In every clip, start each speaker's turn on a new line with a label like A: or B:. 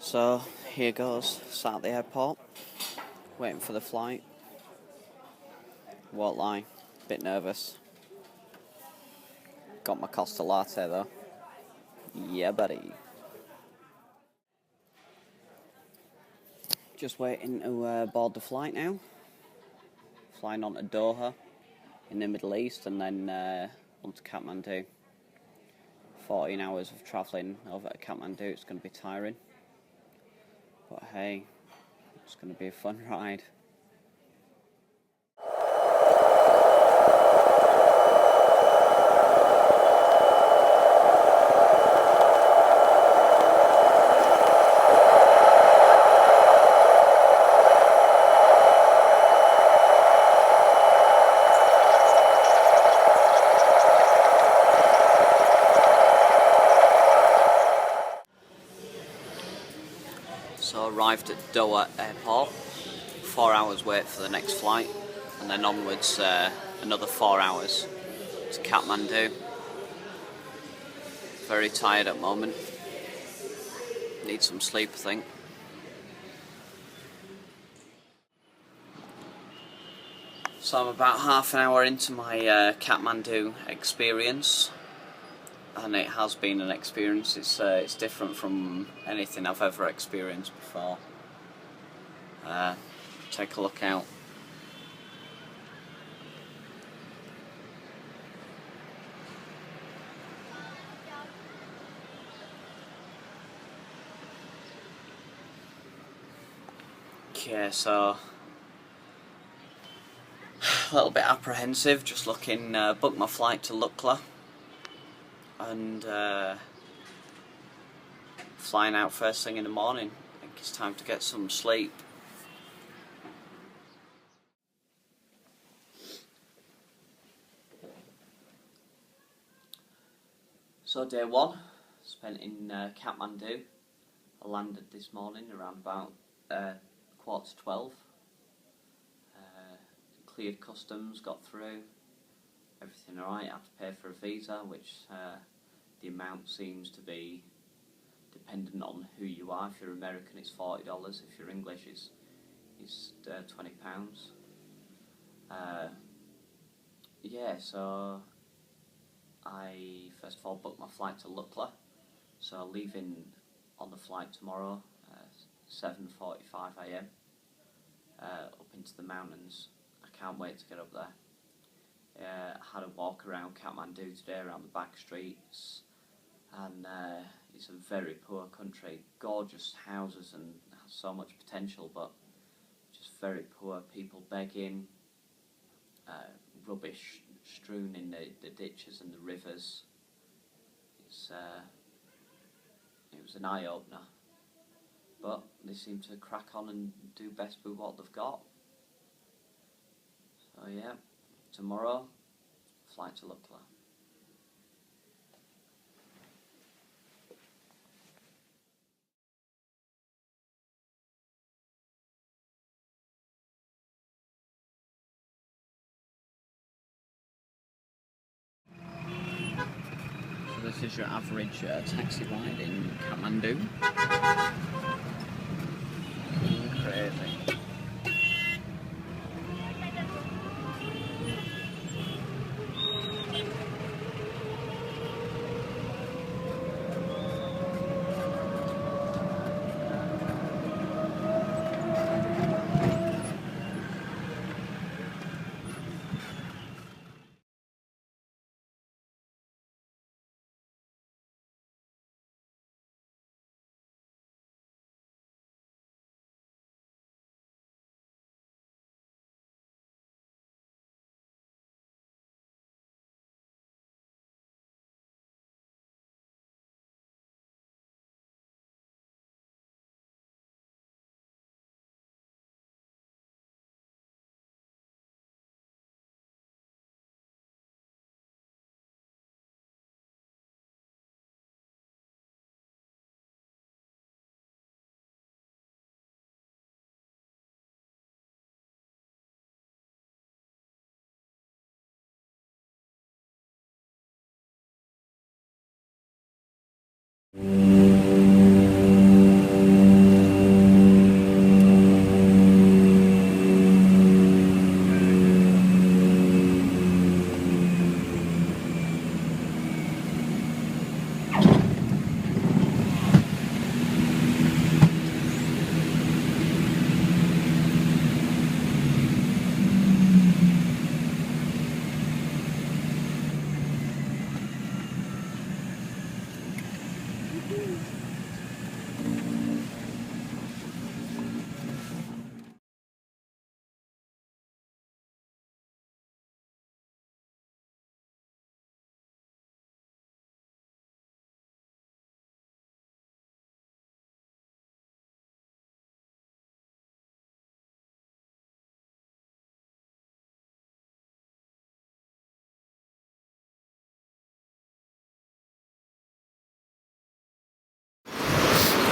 A: So here goes, sat at the airport, waiting for the flight. Won't lie, bit nervous. Got my Costa Latte though. Yeah, buddy. Just waiting to board the flight now. Flying on to Doha in the Middle East and then on to Kathmandu. 14 hours of travelling over to Kathmandu, it's going to be tiring. But hey, it's going to be a fun ride. So arrived at Doha airport, 4 hours wait for the next flight, and then onwards another 4 hours to Kathmandu. Very tired at the moment, need some sleep I think. So I'm about half an hour into my Kathmandu experience. And it has been an experience. It's different from anything I've ever experienced before. Take a look out. Okay, so a little bit apprehensive. Just looking, booked my flight to Lukla. And flying out first thing in the morning. I think it's time to get some sleep. So day one, spent in Kathmandu. I landed this morning around about 11:45. Cleared customs, got through. Everything alright, I have to pay for a visa, which the amount seems to be dependent on who you are. If you're American it's $40, if you're English it's £20. Yeah, so I first of all booked my flight to Lukla, so leaving on the flight tomorrow 7:45 AM up into the mountains. I can't wait to get up there. Had a walk around Kathmandu today, around the back streets, and it's a very poor country. Gorgeous houses and has so much potential, but just very poor. People begging, rubbish strewn in the ditches and the rivers. It was an eye opener, but they seem to crack on and do best with what they've got. So yeah. Tomorrow, flight to Lukla. So this is your average taxi ride in Kathmandu. Crazy.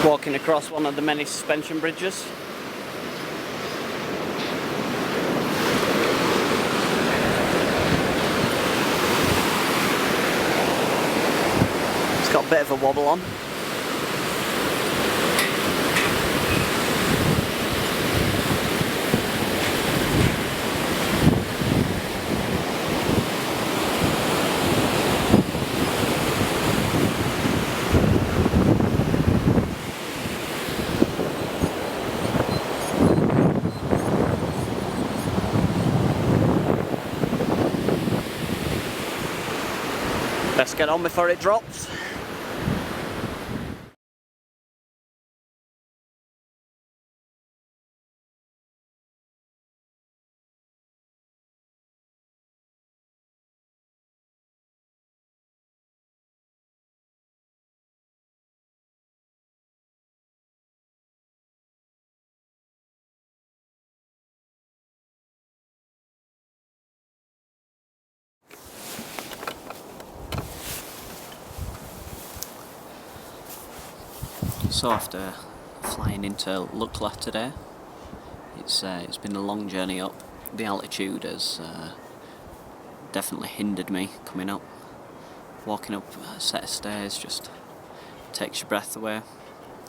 A: Walking across one of the many suspension bridges. It's got a bit of a wobble on. Let's get on before it drops. So after flying into Lukla today, it's been a long journey up. The altitude has definitely hindered me coming up. Walking up a set of stairs just takes your breath away.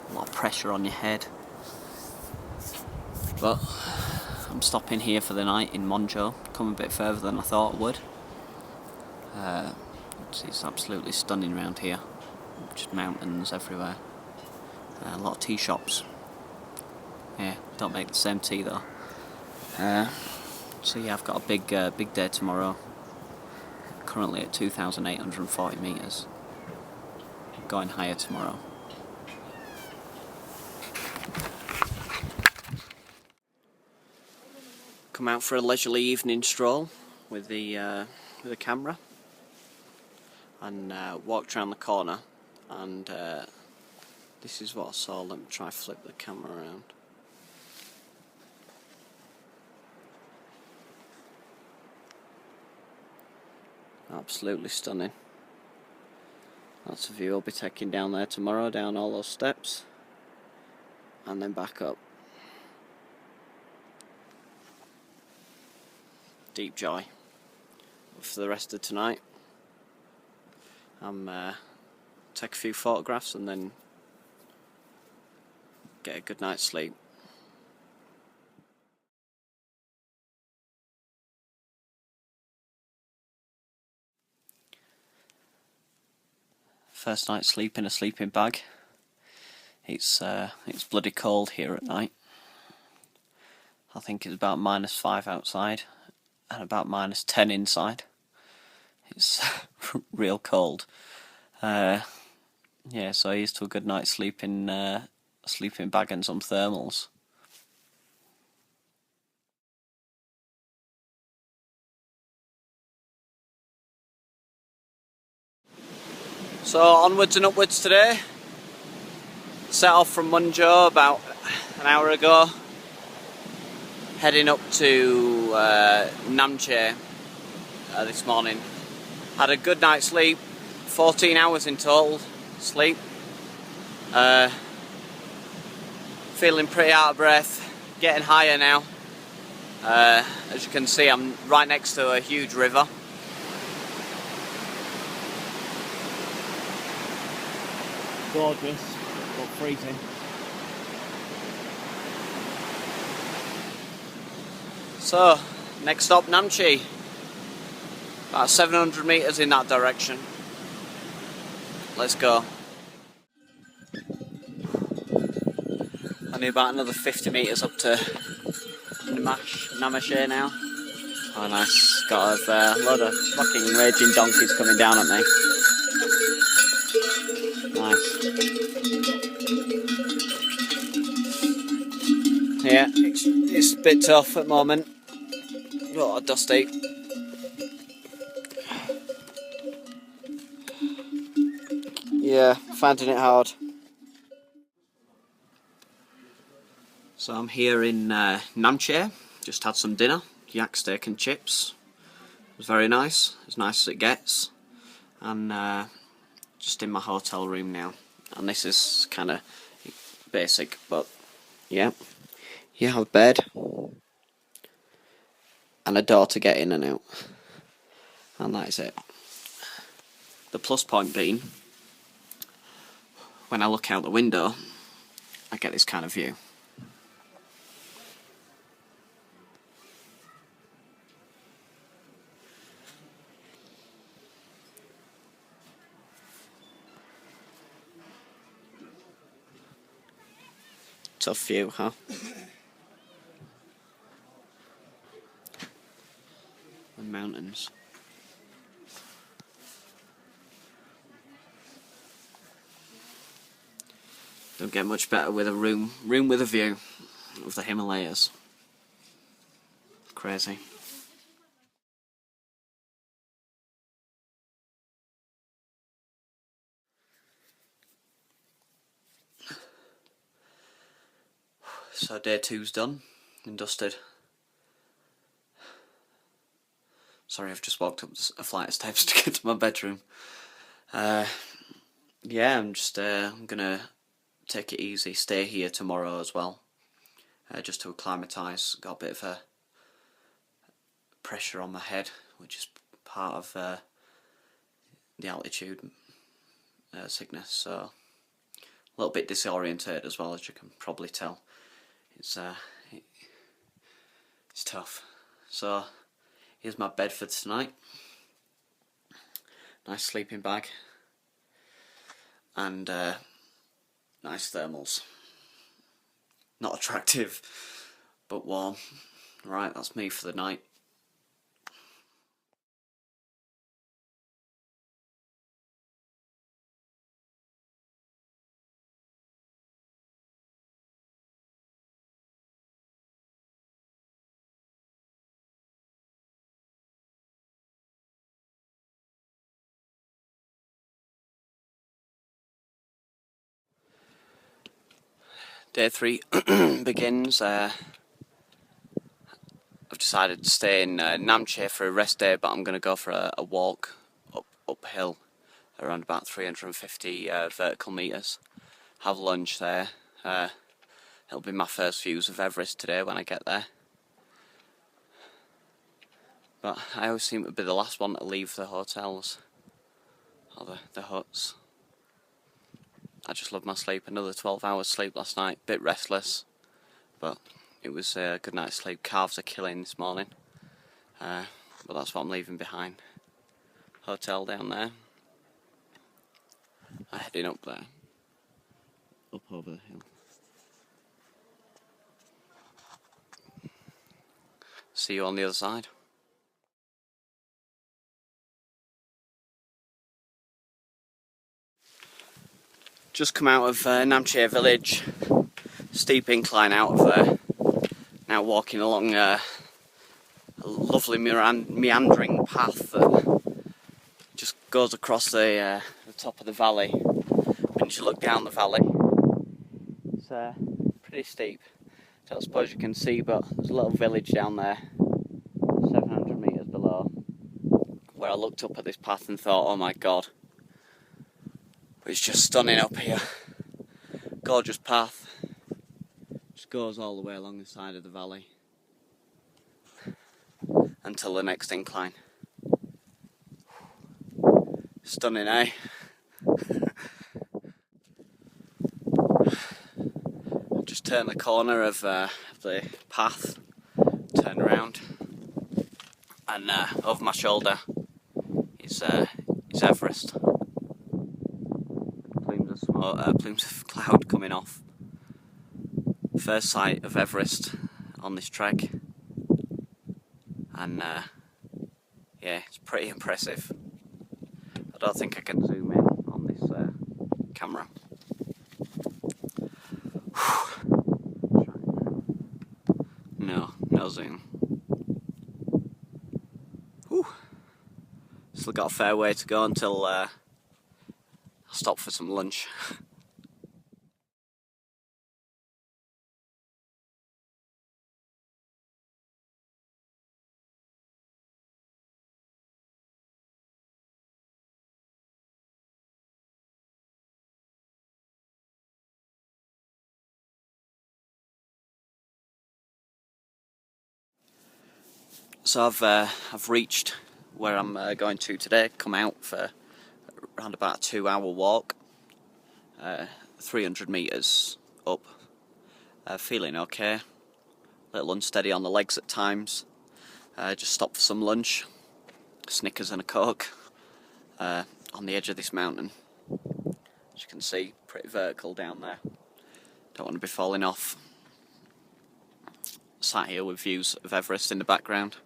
A: A lot of pressure on your head. But I'm stopping here for the night in Monjo. Come a bit further than I thought I would. It's absolutely stunning around here. Just mountains everywhere. A lot of tea shops. Yeah, don't make the same tea though. So yeah, I've got a big day tomorrow. Currently at 2,840 metres. Going higher tomorrow. Come out for a leisurely evening stroll with the camera, and walked around the corner, and this is what I saw. Let me try flip the camera around. Absolutely stunning. That's the view I'll be taking down there tomorrow, down all those steps and then back up. Deep joy. For the rest of tonight, take a few photographs and then get a good night's sleep. First night's sleep in a sleeping bag. It's bloody cold here at night. I think it's about -5 outside and about -10 inside. It's real cold. Yeah, so here's to a good night's sleep in a sleeping bag and some thermals. So onwards and upwards today. Set off from Munjo about an hour ago, heading up to Namche this morning. Had a good night's sleep, 14 hours in total sleep. Feeling pretty out of breath, getting higher now. As you can see, I'm right next to a huge river. Gorgeous, but freezing. So, next stop Namche. About 700 metres in that direction. Let's go. Only about another 50 metres up to Namache now. Oh nice, got a load of fucking raging donkeys coming down at me. Nice. Yeah, it's a bit tough at the moment. A lot of dusty. Yeah, finding it hard. So I'm here in Namche. Just had some dinner, yak steak and chips. It was very nice, as nice as it gets. And just in my hotel room now. And this is kind of basic, but yeah. You have a bed and a door to get in and out, and that is it. The plus point being, when I look out the window, I get this kind of view. Tough view, huh? The mountains. Don't get much better with a room with a view of the Himalayas. Crazy. So day 2's done and dusted. Sorry, I've just walked up a flight of steps to get to my bedroom. Yeah, I'm gonna take it easy, stay here tomorrow as well, just to acclimatise. Got a bit of a pressure on my head, which is part of the altitude sickness, so a little bit disorientated as well, as you can probably tell. It's tough. So here's my bed for tonight. Nice sleeping bag and nice thermals. Not attractive, but warm. Right, that's me for the night. Day 3 begins. I've decided to stay in Namche for a rest day, but I'm going to go for a walk uphill around about 350 vertical metres. Have lunch there. It'll be my first views of Everest today when I get there. But I always seem to be the last one to leave the hotels, or the huts. I just love my sleep. Another 12 hours sleep last night. Bit restless, but it was a good night's sleep. Calves are killing this morning, but that's what I'm leaving behind. Hotel down there. I'm heading up there, up over the hill. See you on the other side. Just come out of Namche village. Steep incline out of there. Now walking along a lovely meandering path that just goes across the top of the valley. When you look down the valley, it's pretty steep. Don't suppose you can see, but there's a little village down there, 700 metres below, where I looked up at this path and thought, oh my god, it's just stunning up here. Gorgeous path. Just goes all the way along the side of the valley until the next incline. Stunning, eh? Just turn the corner of the path, turn around, and over my shoulder is Everest. Plumes of smoke, plumes of cloud coming off. First sight of Everest on this trek, and yeah, it's pretty impressive. I don't think I can zoom in on this camera. No zoom. Whew. Still got a fair way to go until I'll stop for some lunch. So I've reached where I'm going to today. Come out for around about a 2-hour walk, 300 metres up. Feeling okay. A little unsteady on the legs at times. Just stopped for some lunch, Snickers and a Coke, on the edge of this mountain. As you can see, pretty vertical down there. Don't want to be falling off. Sat here with views of Everest in the background.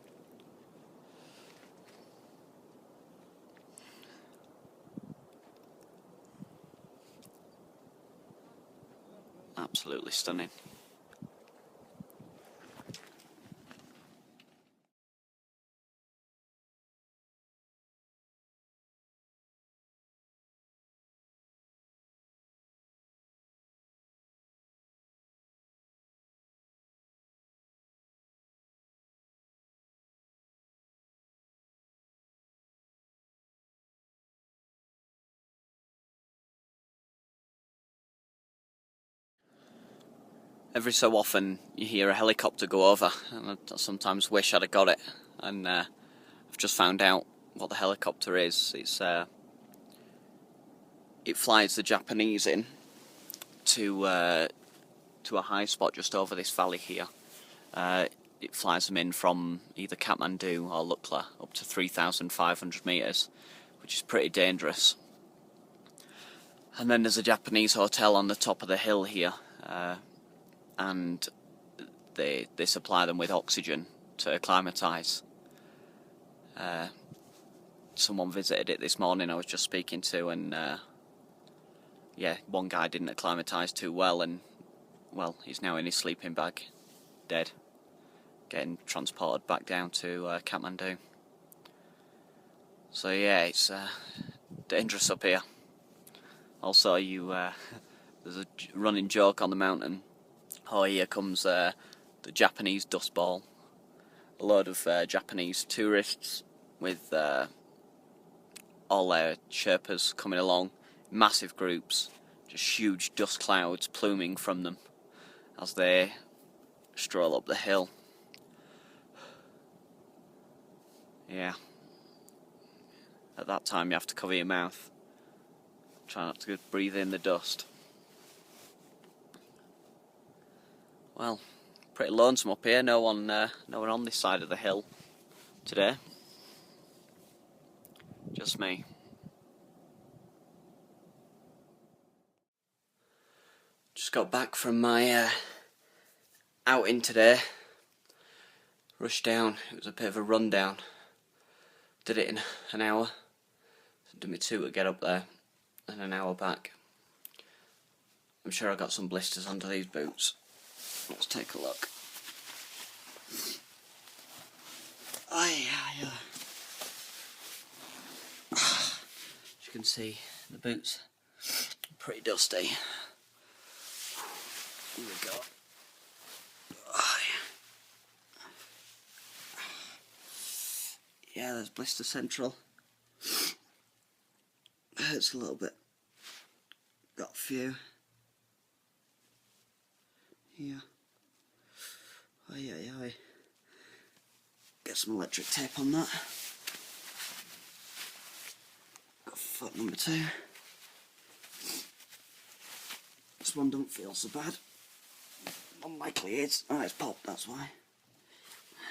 A: Absolutely stunning. Every so often you hear a helicopter go over, and I sometimes wish I'd have got it. And I've just found out what the helicopter is. It flies the Japanese in to a high spot just over this valley here. It flies them in from either Kathmandu or Lukla up to 3,500 metres, which is pretty dangerous. And then there's a Japanese hotel on the top of the hill here, and they supply them with oxygen to acclimatise. Someone visited it this morning I was just speaking to, and yeah, one guy didn't acclimatise too well, and well, he's now in his sleeping bag, dead, getting transported back down to Kathmandu. So yeah, it's dangerous up here. Also, there's a running joke on the mountain. Oh, here comes the Japanese dust ball. A load of Japanese tourists with all their Sherpas coming along, massive groups, just huge dust clouds pluming from them as they stroll up the hill. Yeah. At that time you have to cover your mouth. Try not to breathe in the dust. Well, pretty lonesome up here. No one on this side of the hill today. Just me. Just got back from my outing today. Rushed down. It was a bit of a rundown. Did it in an hour. It took me 2 to get up there, and an hour back. I'm sure I got some blisters under these boots. Let's take a look. As you can see, the boots are pretty dusty. Here we go. Yeah, there's blister central. Hurts a little bit. Got a few. Here. Oi. Get some electric tape on that. Got foot number 2. This one don't feel so bad. Unlikely it's. Oh, it's popped, that's why.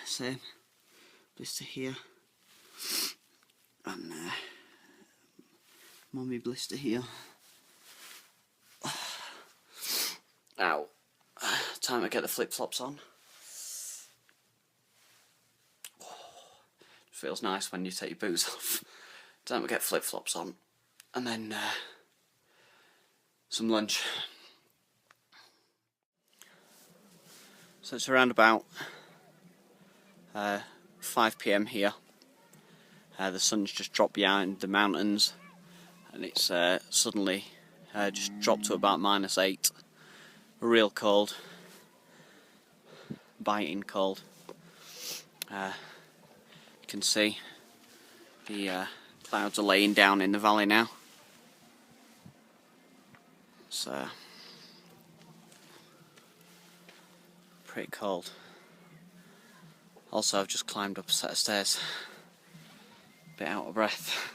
A: Same. Blister here. And mummy blister here. Ow. Time to get the flip-flops on. Feels nice when you take your boots off. Time to get flip-flops on. And then some lunch. So it's around about 5 PM here. The sun's just dropped behind the mountains, and it's suddenly just dropped to about -8. Real cold. Biting cold. You can see the clouds are laying down in the valley now. It's pretty cold. Also, I've just climbed up a set of stairs. A bit out of breath.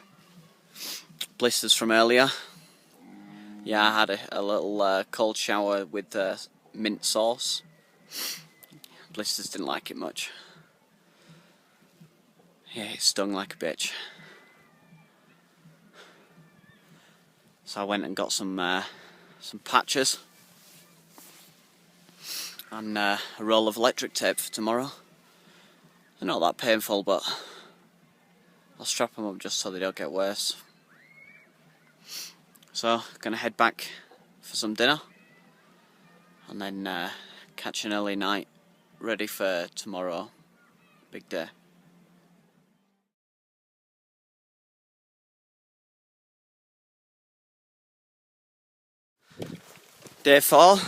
A: Blisters from earlier. Yeah, I had a little cold shower with mint sauce. Blisters didn't like it much. Yeah, it stung like a bitch. So I went and got some patches and a roll of electric tape for tomorrow. They're not that painful, but I'll strap them up just so they don't get worse. So, gonna head back for some dinner and then catch an early night, ready for tomorrow. Big day. Day 4.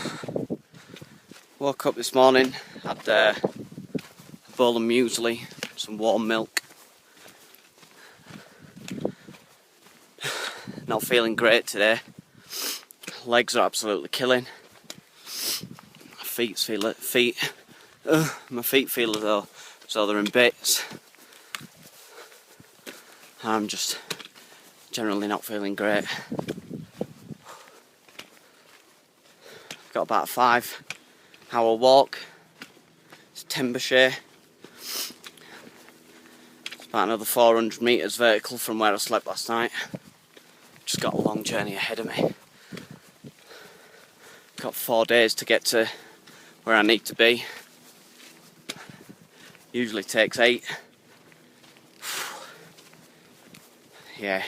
A: Woke up this morning, had a bowl of muesli, some warm milk. Not feeling great today. Legs are absolutely killing. My feet feel as though they're in bits. I'm just generally not feeling great. Got about a 5-hour walk. It's Timbershire. It's about another 400 metres vertical from where I slept last night. Just got a long journey ahead of me. Got 4 days to get to where I need to be. Usually takes 8. Yeah,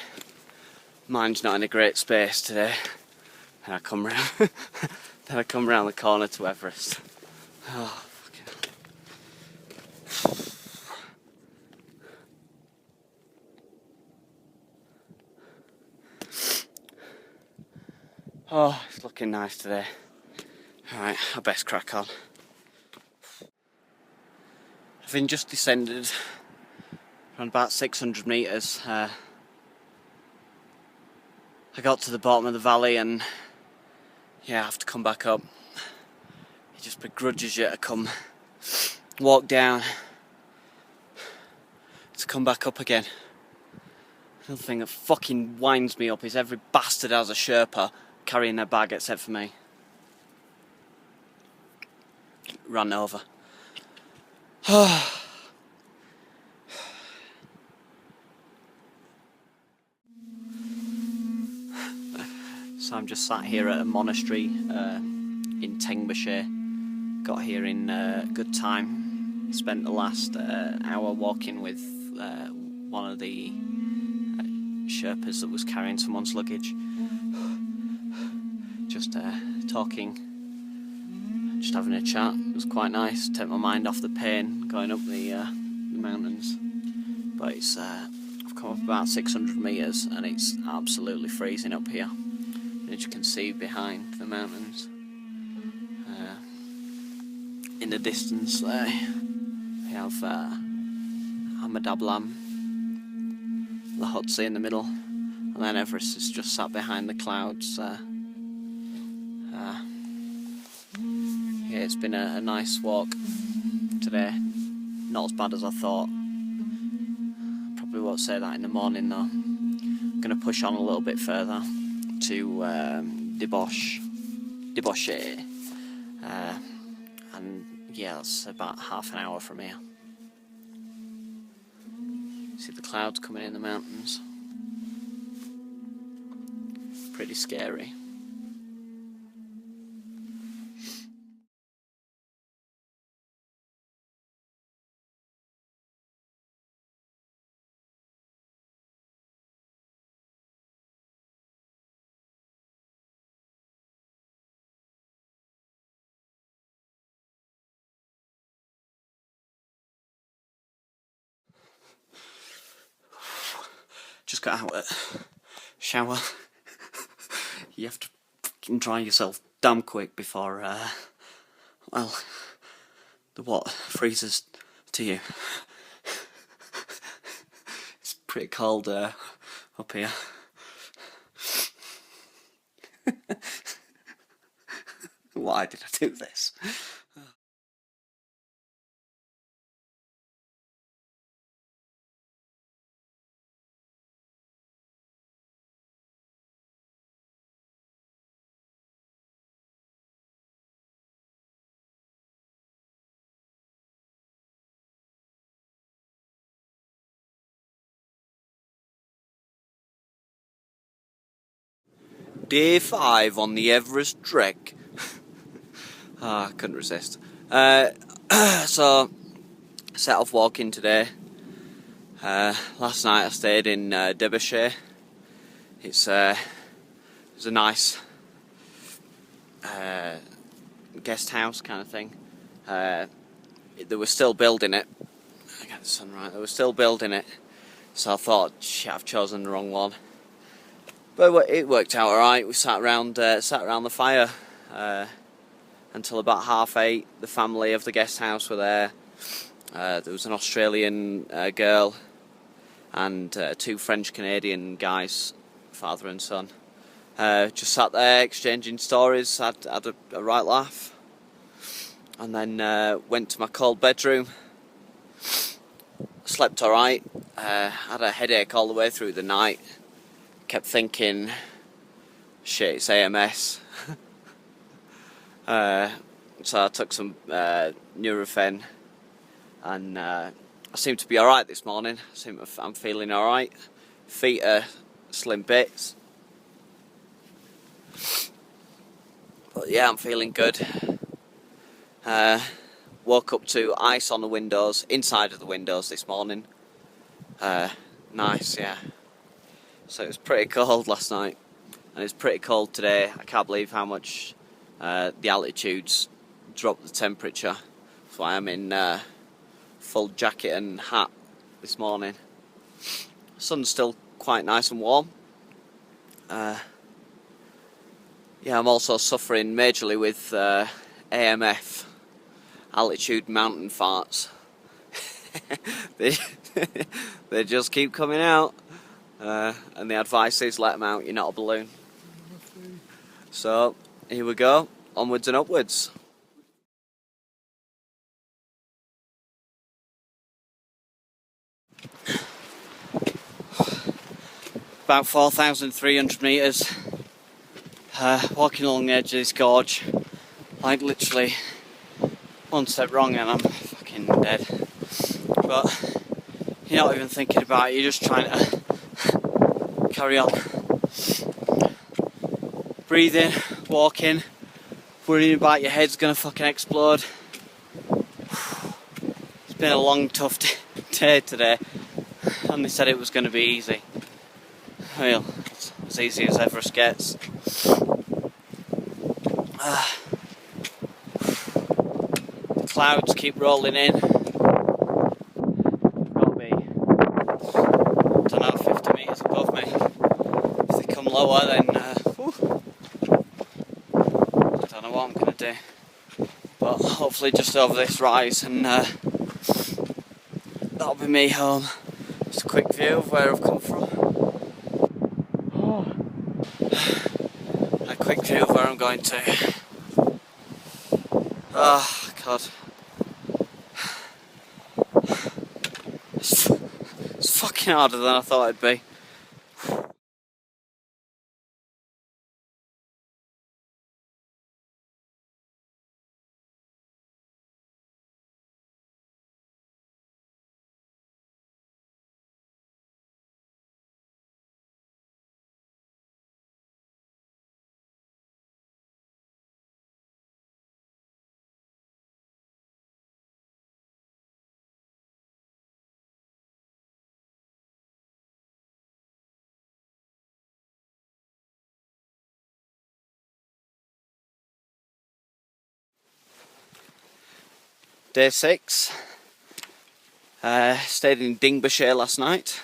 A: mine's not in a great space today. And I come round, then I come round the corner to Everest. Oh, fucking oh, it's looking nice today. Alright, I best crack on. Having just descended around about 600 metres, I got to the bottom of the valley and yeah, I have to come back up. It just begrudges you to walk down, to come back up again. Another thing that fucking winds me up is every bastard has a Sherpa carrying their bag except for me. Ran over. So I'm just sat here at a monastery in Tengbashire. Got here in good time. Spent the last hour walking with one of the Sherpas that was carrying someone's luggage. Just talking, just having a chat. It was quite nice. Take my mind off the pain going up the mountains. But it's I've come up about 600 metres and it's absolutely freezing up here. As you can see behind the mountains, in the distance there, we have Amadablam, the Hotse in the middle, and then Everest is just sat behind the clouds. Yeah, it's been a nice walk today. Not as bad as I thought. Probably won't say that in the morning though. I'm going to push on a little bit further to Debauché, and yeah, that's about half an hour from here. See the clouds coming in the mountains. Pretty scary. Just got out at shower. You have to fucking dry yourself damn quick before, well, the what freezes to you. It's pretty cold up here. Why did I do this?
B: Day 5 on the Everest trek. I couldn't resist. So, set off walking today. Last night I stayed in Derbyshire. It was a nice guest house kind of thing. They were still building it. I got the sun right. They were still building it, so I thought, shit, I've chosen the wrong one. But it worked out alright. We sat around the fire until about 8:30. The family of the guest house were there. There was an Australian girl and 2 French Canadian guys, father and son. Just sat there exchanging stories, had a right laugh, and then went to my cold bedroom. Slept alright. Had a headache all the way through the night. Kept thinking, shit, it's AMS. So I took some Nurofen, and I seem to be alright this morning. I'm feeling alright. Feet are slim bits. But yeah, I'm feeling good. Woke up to ice on the windows, inside of the windows this morning. Nice, yeah. So it was pretty cold last night, and it's pretty cold today. I can't believe how much the altitudes dropped the temperature. That's why I'm in full jacket and hat this morning. The sun's still quite nice and warm. Yeah, I'm also suffering majorly with AMF, altitude mountain farts. They just keep coming out, and the advice is let them out, you're not a balloon. So here we go, onwards and upwards. About 4,300 metres, walking along the edge of this gorge, like literally one step wrong and I'm fucking dead. But you're not even thinking about it, you're just trying to carry on. Breathing, walking, worrying about your head's gonna fucking explode. It's been a long, tough day today, and they said it was gonna be easy. Well, it's as easy as Everest gets. The clouds keep rolling in. They've got to be, I don't know, 50 metres above me. If they come lower, then I don't know what I'm going to do. But hopefully just over this rise, and that'll be me home. Just a quick view of where I've come from. A quick view of where I'm going to. Oh God. It's fucking harder than I thought it'd be. Day 6. Stayed in Dingbashire last night.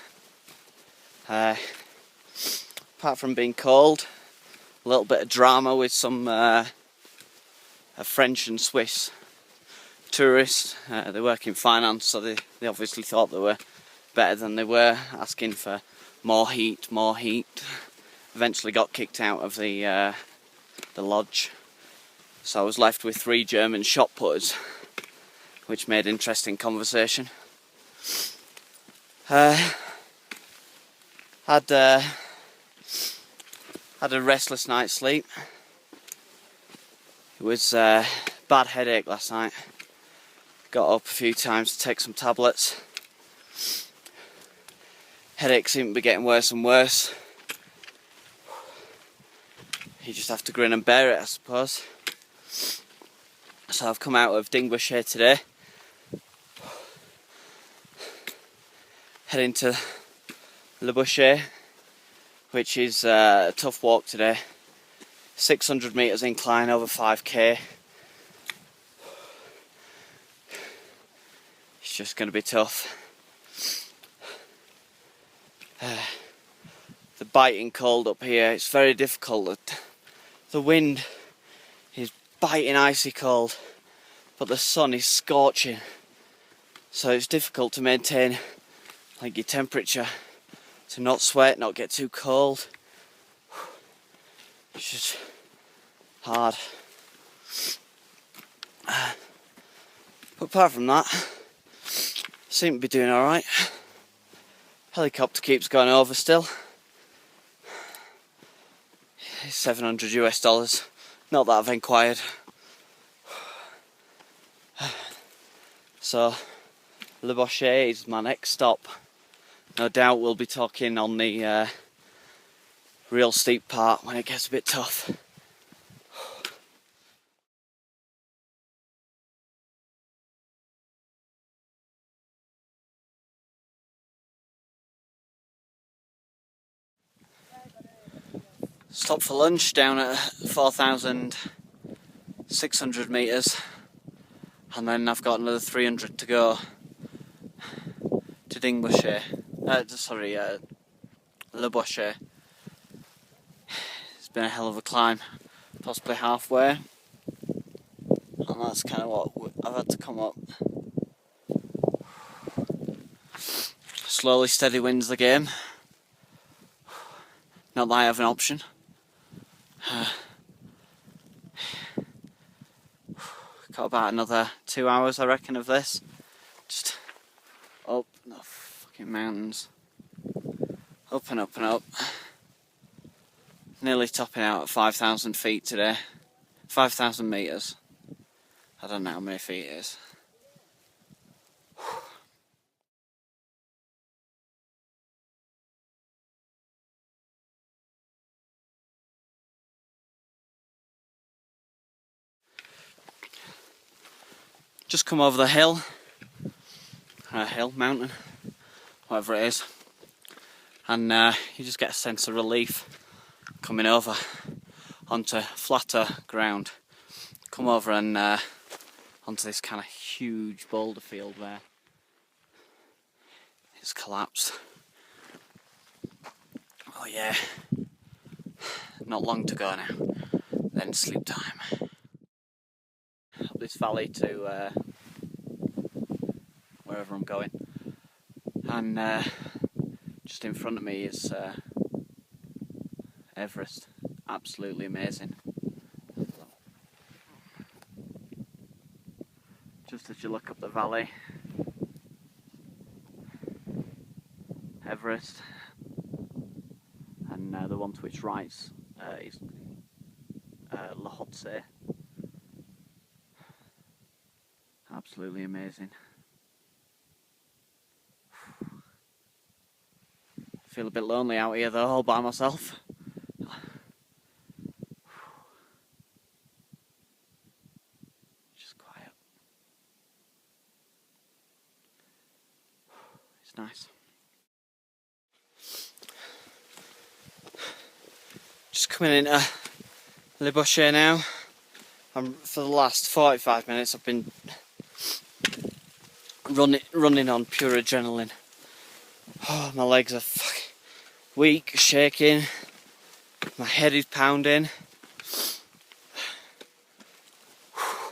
B: Apart from being cold, a little bit of drama with some French and Swiss tourists. They work in finance, so they obviously thought they were better than they were, asking for more heat. Eventually got kicked out of the lodge, so I was left with 3 German shot putters, which made interesting conversation. Had a restless night's sleep. It was a bad headache last night. Got up a few times to take some tablets. Headache seemed to be getting worse and worse. you just have to grin and bear it, I suppose. So I've come out of Dingleshire today, heading to Le Boucher, which is a tough walk today. 600 metres incline over 5k. It's just going to be tough. The biting cold up here, it's very difficult. The wind is biting icy cold, but the sun is scorching, so it's difficult to maintain like your temperature, to not sweat, not get too cold. It's just hard. But apart from that, seem to be doing alright. Helicopter keeps going over still. It's $700 not that I've inquired. So Le Boucher is my next stop. No doubt we'll be talking on the real steep part when it gets a bit tough. Stop for lunch down at 4,600 metres, and then I've got another 300 to go to Dingleshire. Le Boucher. It's been a hell of a climb, possibly halfway, and that's kind of what I've had to come up. Slowly steady wins the game. Not that I have an option. Got about another 2 hours, I reckon, of this. Just up the fucking mountains. Up and up and up. Nearly topping out at 5,000 feet today. 5,000 metres. I don't know how many feet it is. Just come over the hill, mountain, whatever it is, and you just get a sense of relief coming over onto flatter ground. Come over and onto this kind of huge boulder field there. It's collapsed. Oh yeah, not long to go now, then sleep time. Up this valley to wherever I'm going, and just in front of me is Everest. Absolutely amazing. Just as you look up the valley, Everest, and the one to its right is Lhotse. Absolutely amazing. Feel a bit lonely out here though, all by myself. Just quiet. It's nice. Just coming into Le Boucher now. For the last 45 minutes I've been running on pure adrenaline. Oh, my legs are fucking weak, shaking. My head is pounding.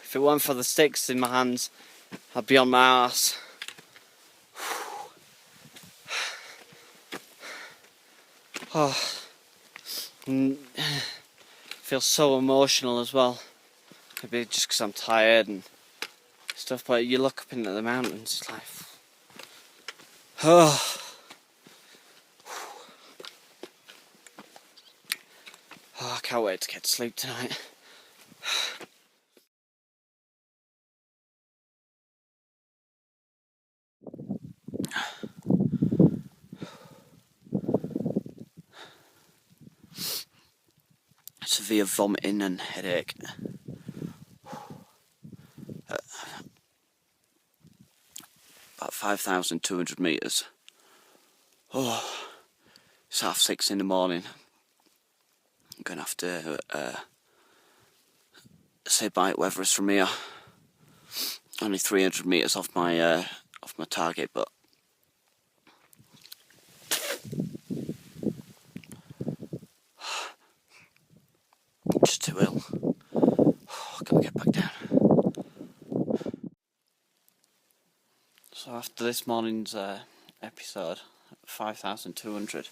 B: If it weren't for the sticks in my hands, I'd be on my arse. Oh, I feel so emotional as well. Maybe just because I'm tired and stuff, but you look up into the mountains, it's like, oh. Oh, I can't wait to get to sleep tonight. severe vomiting and headache. About 5,200 metres. Oh, it's 6:30 in the morning. I'm going to have to say bye to Everest from here. Only 300 metres off my target, but I'm just too ill. Oh, gotta get back down. So after this morning's episode, 5,200.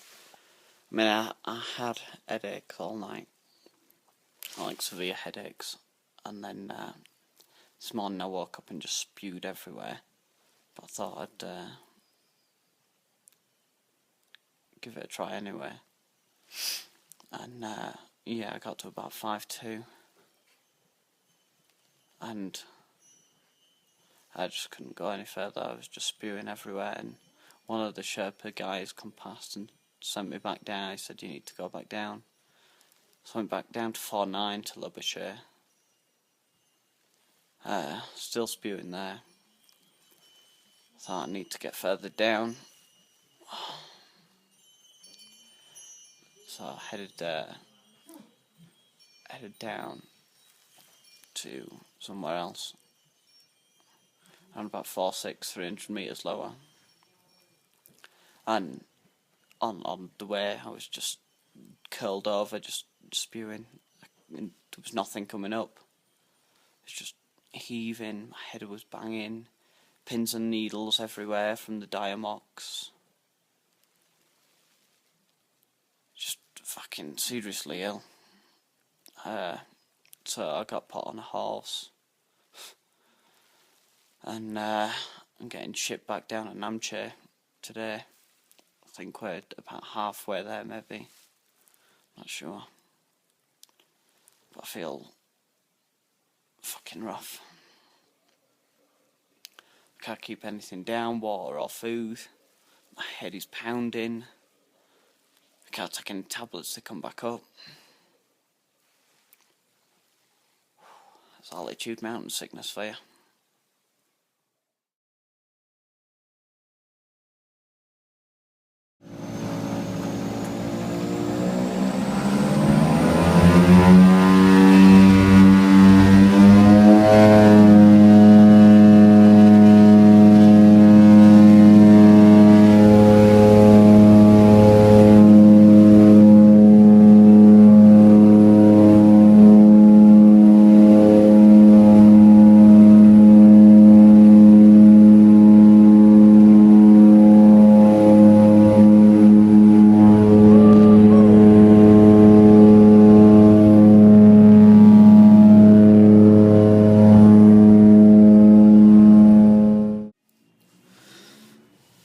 B: I mean, I had headaches all night, like severe headaches, and then this morning I woke up and just spewed everywhere. But I thought I'd give it a try anyway. And yeah, I got to about 5:2, and I just couldn't go any further. I was just spewing everywhere, and one of the Sherpa guys come past and sent me back down. He said, "You need to go back down." So I went back down to 4.9 to Lubbockshire. Still spewing there. Thought I need to get further down. So I headed down to somewhere else. And about 300 metres lower. And on the way I was just curled over, just spewing. And there was nothing coming up. It was just heaving, my head was banging, pins and needles everywhere from the Diamox. Just fucking seriously ill. So I got put on a horse. And I'm getting shipped back down to Namche today. I think we're about halfway there, maybe. Not sure. But I feel fucking rough. I can't keep anything down, water or food. My head is pounding. I can't take any tablets to come back up. It's altitude mountain sickness for you.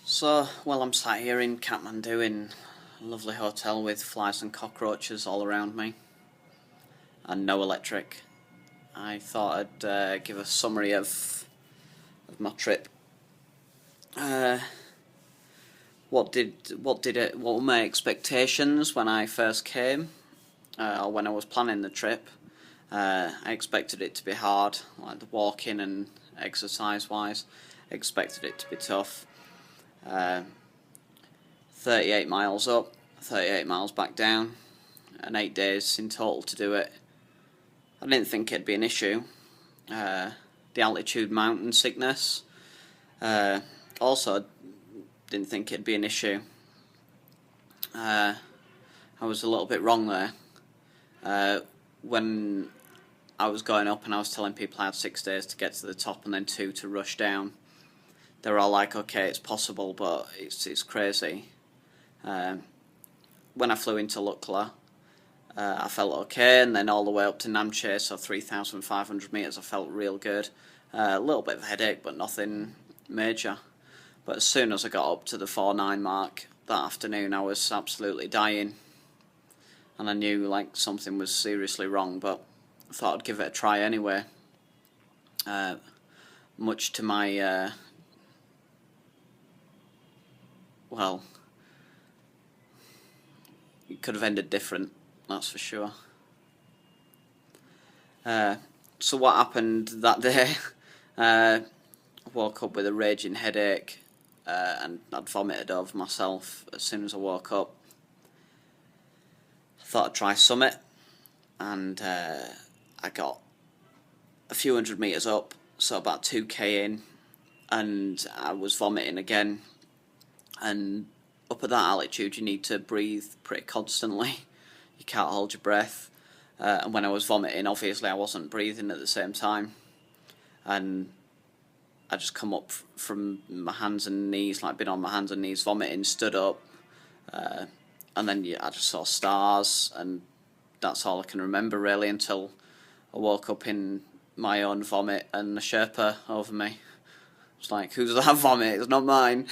B: So, well, I'm sat here in Kathmandu in a lovely hotel with flies and cockroaches all around me and no electric. I thought I'd give a summary of my trip. What were my expectations when I first came, or when I was planning the trip? I expected it to be hard, like the walking and exercise-wise. I expected it to be tough. 38 miles up, 38 miles back down, and 8 days in total to do it. I didn't think it'd be an issue. The altitude mountain sickness, also didn't think it'd be an issue. I was a little bit wrong there. When I was going up and I was telling people I had 6 days to get to the top and then 2 to rush down, they were all like, okay, it's possible, but it's crazy. When I flew into Lukla, I felt okay, and then all the way up to Namche, so 3,500 metres, I felt real good. A little bit of a headache, but nothing major. But as soon as I got up to the 4.9 mark that afternoon, I was absolutely dying. And I knew like something was seriously wrong, but I thought I'd give it a try anyway. Much to my, well, it could have ended different, that's for sure. So what happened that day? I woke up with a raging headache, and I'd vomited over myself as soon as I woke up. I thought I'd try Summit, and I got a few hundred metres up, so about 2k in, and I was vomiting again. And up at that altitude you need to breathe pretty constantly. You can't hold your breath. And when I was vomiting, obviously I wasn't breathing at the same time. And I just come up from my hands and knees, like been on my hands and knees vomiting, stood up. And then I just saw stars, and that's all I can remember really until I woke up in my own vomit and a Sherpa over me. It's like, who's that vomit? It's not mine.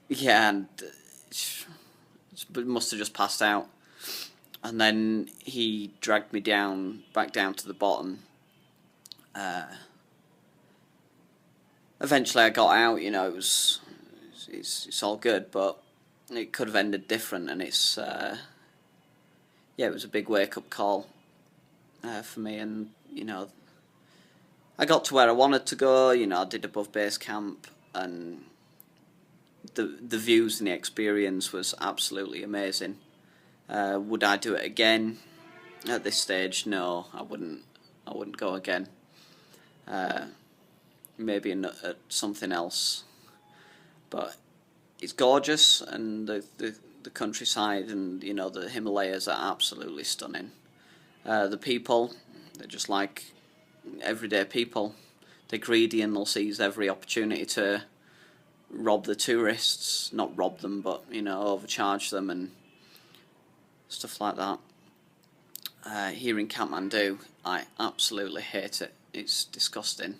B: Yeah, and it must have just passed out. And then he dragged me back down to the bottom. Eventually I got out, you know, it's all good, but it could have ended different, and it was a big wake-up call for me. And, you know, I got to where I wanted to go, you know, I did above base camp, and the views and the experience was absolutely amazing. Would I do it again? At this stage, no, I wouldn't go again. Maybe at something else, but it's gorgeous, and the countryside and, you know, the Himalayas are absolutely stunning. The people, they're just like everyday people. They're greedy, and they'll seize every opportunity to rob the tourists. Not rob them, but, you know, overcharge them and stuff like that. Here in Kathmandu, I absolutely hate it. It's disgusting,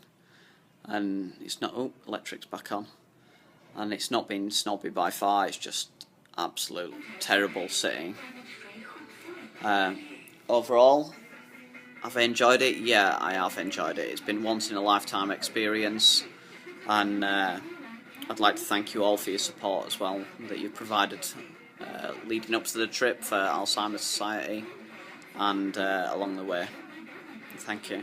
B: and it's not. Oh, electric's back on, and it's not been snobby by far. It's just absolute terrible sitting. Overall, have I enjoyed it? Yeah, I have enjoyed it. It's been once in a lifetime experience, and I'd like to thank you all for your support as well that you've provided leading up to the trip for Alzheimer's Society and along the way. Thank you.